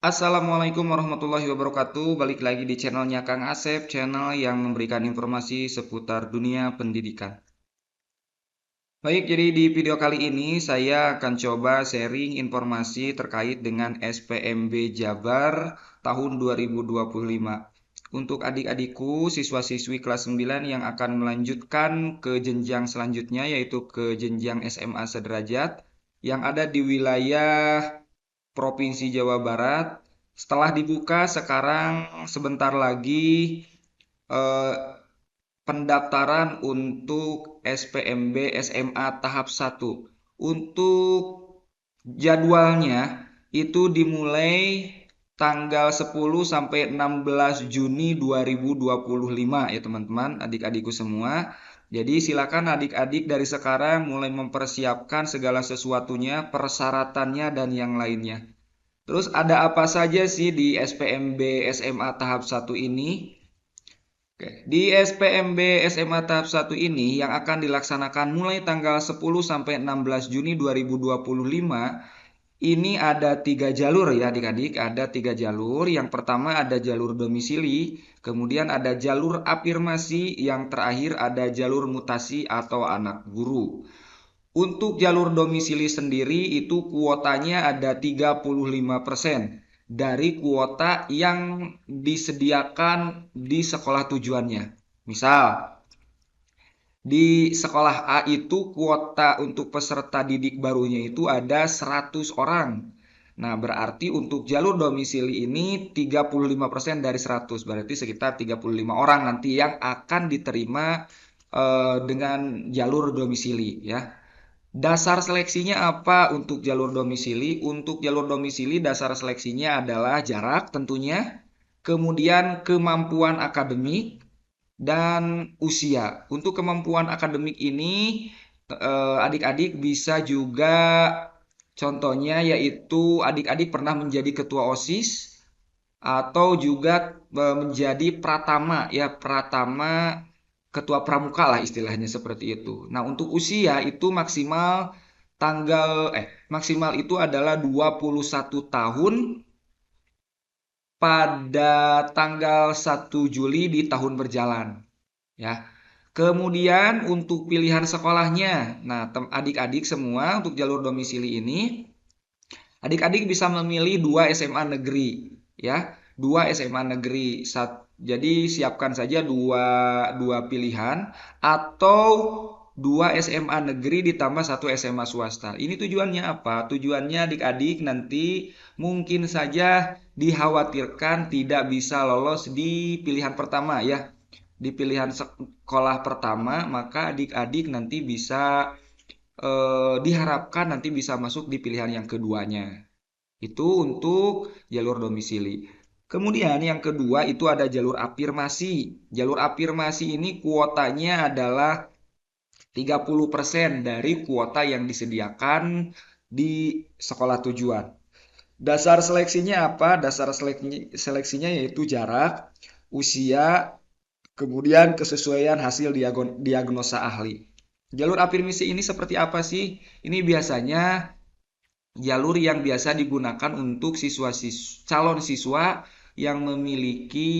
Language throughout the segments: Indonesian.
Assalamualaikum warahmatullahi wabarakatuh. Balik lagi di channelnya Kang Asep, channel yang memberikan informasi seputar dunia pendidikan. Baik, jadi di video kali ini saya akan coba sharing informasi terkait dengan SPMB Jabar tahun 2025. Untuk adik-adikku, siswa-siswi kelas 9 yang akan melanjutkan ke jenjang selanjutnya, yaitu ke jenjang SMA sederajat, yang ada di wilayah Provinsi Jawa Barat. Setelah dibuka sekarang sebentar lagi eh, pendaftaran untuk SPMB SMA tahap 1. Untuk jadwalnya itu dimulai tanggal 10 sampai 16 Juni 2025 ya teman-teman, adik-adikku semua. Jadi silakan adik-adik dari sekarang mulai mempersiapkan segala sesuatunya, persyaratannya dan yang lainnya. Terus ada apa saja sih di SPMB SMA tahap 1 ini? Oke, di SPMB SMA tahap 1 ini yang akan dilaksanakan mulai tanggal 10 sampai 16 Juni 2025, ini ada tiga jalur ya adik-adik, ada tiga jalur. Yang pertama ada jalur domisili, kemudian ada jalur afirmasi, yang terakhir ada jalur mutasi atau anak guru. Untuk jalur domisili sendiri itu kuotanya ada 35% dari kuota yang disediakan di sekolah tujuannya. Misal, di sekolah A itu kuota untuk peserta didik barunya itu ada 100 orang. Nah, berarti untuk jalur domisili ini 35% dari 100, berarti sekitar 35 orang nanti yang akan diterima dengan jalur domisili ya. Dasar seleksinya apa untuk jalur domisili? Untuk jalur domisili dasar seleksinya adalah jarak tentunya, kemudian kemampuan akademik dan usia. Untuk kemampuan akademik ini adik-adik bisa juga contohnya yaitu adik-adik pernah menjadi ketua OSIS atau juga menjadi pratama ya, pratama ketua pramuka lah istilahnya seperti itu. Nah, untuk usia itu maksimal itu adalah 21 tahun pada tanggal 1 Juli di tahun berjalan ya. Kemudian untuk pilihan sekolahnya. Nah, adik-adik semua untuk jalur domisili ini adik-adik bisa memilih 2 SMA negeri ya. 2 SMA negeri. Jadi siapkan saja dua pilihan atau 2 SMA negeri ditambah 1 SMA swasta. Ini tujuannya apa? Tujuannya adik-adik nanti mungkin saja dikhawatirkan tidak bisa lolos di pilihan pertama ya. Di pilihan sekolah pertama, maka adik-adik nanti bisa diharapkan nanti bisa masuk di pilihan yang keduanya. Itu untuk jalur domisili. Kemudian yang kedua itu ada jalur afirmasi. Jalur afirmasi ini kuotanya adalah 30% dari kuota yang disediakan di sekolah tujuan. Dasar seleksinya apa? Dasar seleksinya yaitu jarak, usia, kemudian kesesuaian hasil diagnosa ahli. Jalur afirmasi ini seperti apa sih? Ini biasanya jalur yang biasa digunakan untuk calon siswa yang memiliki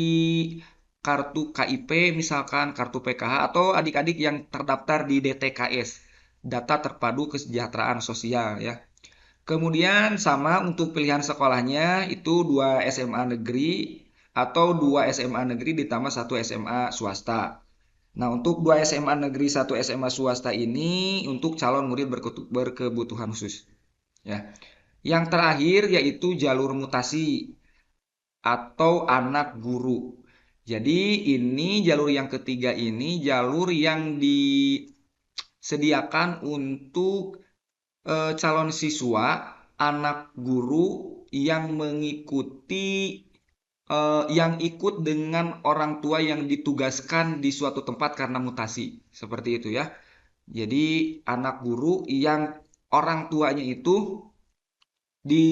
kartu KIP, misalkan kartu PKH, atau adik-adik yang terdaftar di DTKS, Data Terpadu Kesejahteraan Sosial ya. Kemudian sama untuk pilihan sekolahnya itu 2 SMA negeri atau 2 SMA negeri ditambah 1 SMA swasta. Nah, untuk 2 SMA negeri 1 SMA swasta ini untuk calon murid berkebutuhan khusus ya. Yang terakhir yaitu jalur mutasi atau anak guru. Jadi ini jalur yang ketiga ini jalur yang disediakan untuk calon siswa, anak guru yang mengikuti yang ikut dengan orang tua yang ditugaskan di suatu tempat karena mutasi. Seperti itu ya. Jadi anak guru yang orang tuanya itu di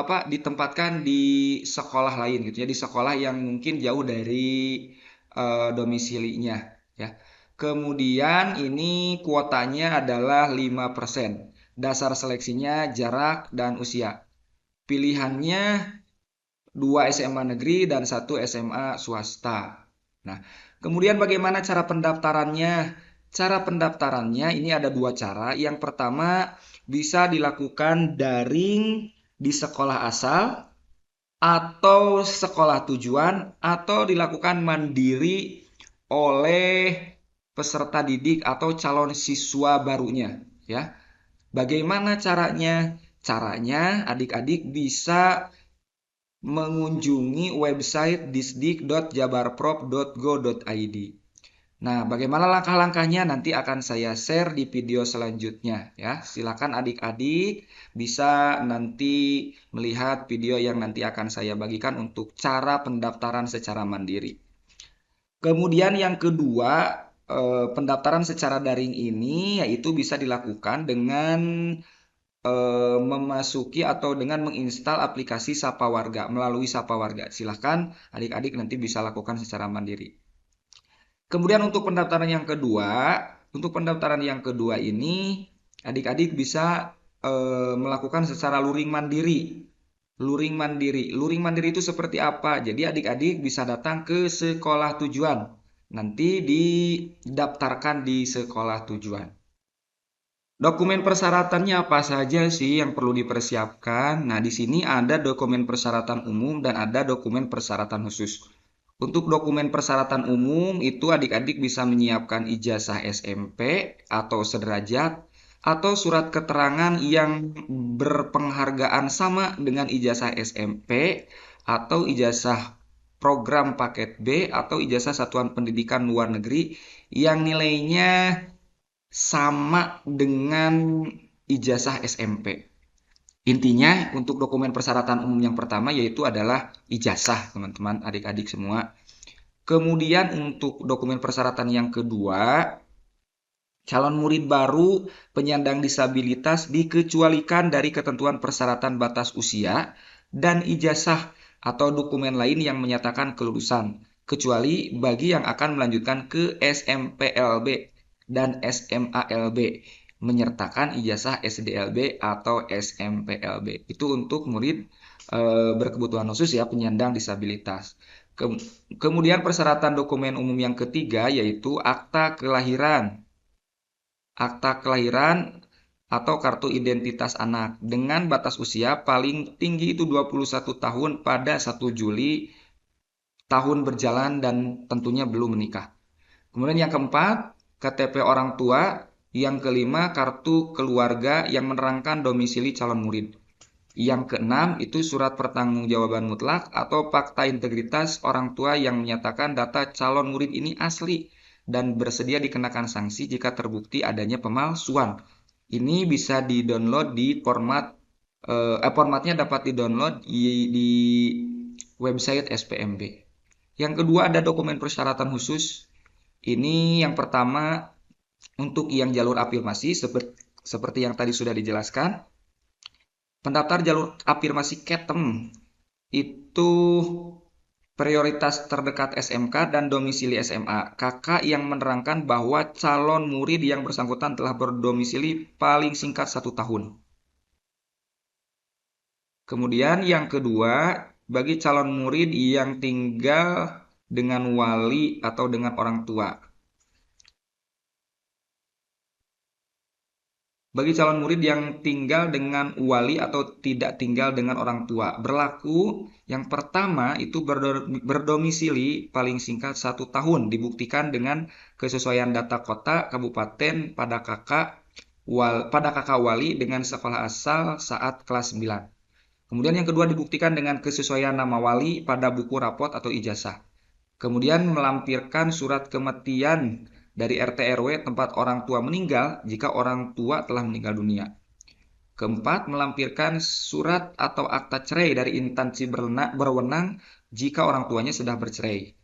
ditempatkan di sekolah lain gitu ya, di sekolah yang mungkin jauh dari domisilinya ya. Kemudian ini kuotanya adalah 5%. Dasar seleksinya jarak dan usia. pilihannya 2 SMA negeri dan 1 SMA swasta. Nah, kemudian bagaimana cara pendaftarannya? Cara pendaftarannya ini ada dua cara. Yang pertama bisa dilakukan daring di sekolah asal atau sekolah tujuan atau dilakukan mandiri oleh peserta didik atau calon siswa barunya, ya. Bagaimana caranya? Caranya adik-adik bisa mengunjungi website disdik.jabarprov.go.id. Nah, bagaimana langkah-langkahnya nanti akan saya share di video selanjutnya ya. Silakan adik-adik bisa nanti melihat video yang nanti akan saya bagikan untuk cara pendaftaran secara mandiri. Kemudian yang kedua, pendaftaran secara daring ini yaitu bisa dilakukan dengan memasuki atau dengan menginstal aplikasi Sapa Warga melalui Sapa Warga. Silahkan adik-adik nanti bisa lakukan secara mandiri. Kemudian untuk pendaftaran yang kedua ini adik-adik bisa melakukan secara luring mandiri. Luring mandiri itu seperti apa? Jadi adik-adik bisa datang ke sekolah tujuan. Nanti didaftarkan di sekolah tujuan. Dokumen persyaratannya apa saja sih yang perlu dipersiapkan? Nah, di sini ada dokumen persyaratan umum dan ada dokumen persyaratan khusus. Untuk dokumen persyaratan umum itu adik-adik bisa menyiapkan ijazah SMP atau sederajat atau surat keterangan yang berpenghargaan sama dengan ijazah SMP atau ijazah program paket B atau ijazah satuan pendidikan luar negeri yang nilainya sama dengan ijazah SMP. Intinya untuk dokumen persyaratan umum yang pertama yaitu adalah ijazah, teman-teman, adik-adik semua. Kemudian untuk dokumen persyaratan yang kedua, calon murid baru penyandang disabilitas dikecualikan dari ketentuan persyaratan batas usia dan ijazah atau dokumen lain yang menyatakan kelulusan, kecuali bagi yang akan melanjutkan ke SMPLB dan SMALB menyertakan ijazah SDLB atau SMPLB. Itu untuk murid berkebutuhan khusus ya, penyandang disabilitas. Kemudian persyaratan dokumen umum yang ketiga yaitu akta kelahiran. Akta kelahiran atau kartu identitas anak dengan batas usia paling tinggi itu 21 tahun pada 1 Juli tahun berjalan dan tentunya belum menikah. Kemudian yang keempat, KTP orang tua. Yang kelima, kartu keluarga yang menerangkan domisili calon murid. Yang keenam, itu surat pertanggungjawaban mutlak atau fakta integritas orang tua yang menyatakan data calon murid ini asli dan bersedia dikenakan sanksi jika terbukti adanya pemalsuan. Ini bisa di-download di formatnya dapat di-download di website SPMB. Yang kedua ada dokumen persyaratan khusus. Ini yang pertama untuk yang jalur afirmasi seperti yang tadi sudah dijelaskan. Pendaftar jalur afirmasi KETEM itu prioritas terdekat SMK dan domisili SMA. Kakak yang menerangkan bahwa calon murid yang bersangkutan telah berdomisili paling singkat 1 tahun. Kemudian yang kedua, bagi calon murid yang tinggal dengan wali atau dengan orang tua. Bagi calon murid yang tinggal dengan wali atau tidak tinggal dengan orang tua, berlaku yang pertama itu berdomisili paling singkat 1 tahun, dibuktikan dengan kesesuaian data kota, kabupaten pada kakak wali dengan sekolah asal saat kelas 9. Kemudian yang kedua dibuktikan dengan kesesuaian nama wali pada buku rapot atau ijazah. Kemudian melampirkan surat kematian dari RT RW tempat orang tua meninggal jika orang tua telah meninggal dunia. Keempat, melampirkan surat atau akta cerai dari instansi berwenang jika orang tuanya sudah bercerai.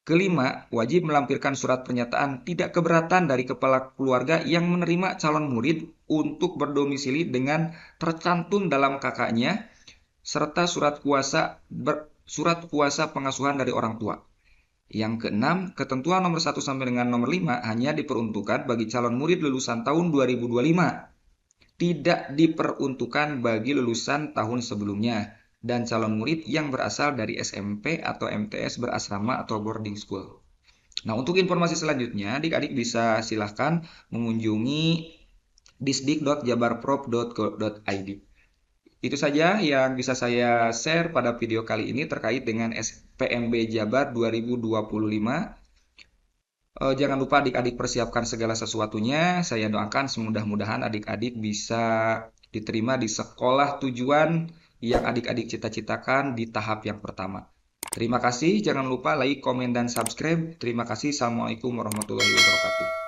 Kelima, wajib melampirkan surat pernyataan tidak keberatan dari kepala keluarga yang menerima calon murid untuk berdomisili dengan tercantum dalam kakaknya, serta surat kuasa pengasuhan dari orang tua. Yang keenam, ketentuan nomor 1 sampai dengan nomor 5 hanya diperuntukkan bagi calon murid lulusan tahun 2025. tidak diperuntukkan bagi lulusan tahun sebelumnya dan calon murid yang berasal dari SMP atau MTS berasrama atau boarding school. Nah, untuk informasi selanjutnya, adik-adik bisa silahkan mengunjungi disdik.jabarprov.go.id. Itu saja yang bisa saya share pada video kali ini terkait dengan PMB Jabar 2025. Jangan lupa adik-adik persiapkan segala sesuatunya. Saya doakan semudah-mudahan adik-adik bisa diterima di sekolah tujuan yang adik-adik cita-citakan di tahap yang pertama. Terima kasih, jangan lupa like, komen, dan subscribe. Terima kasih. Assalamualaikum warahmatullahi wabarakatuh.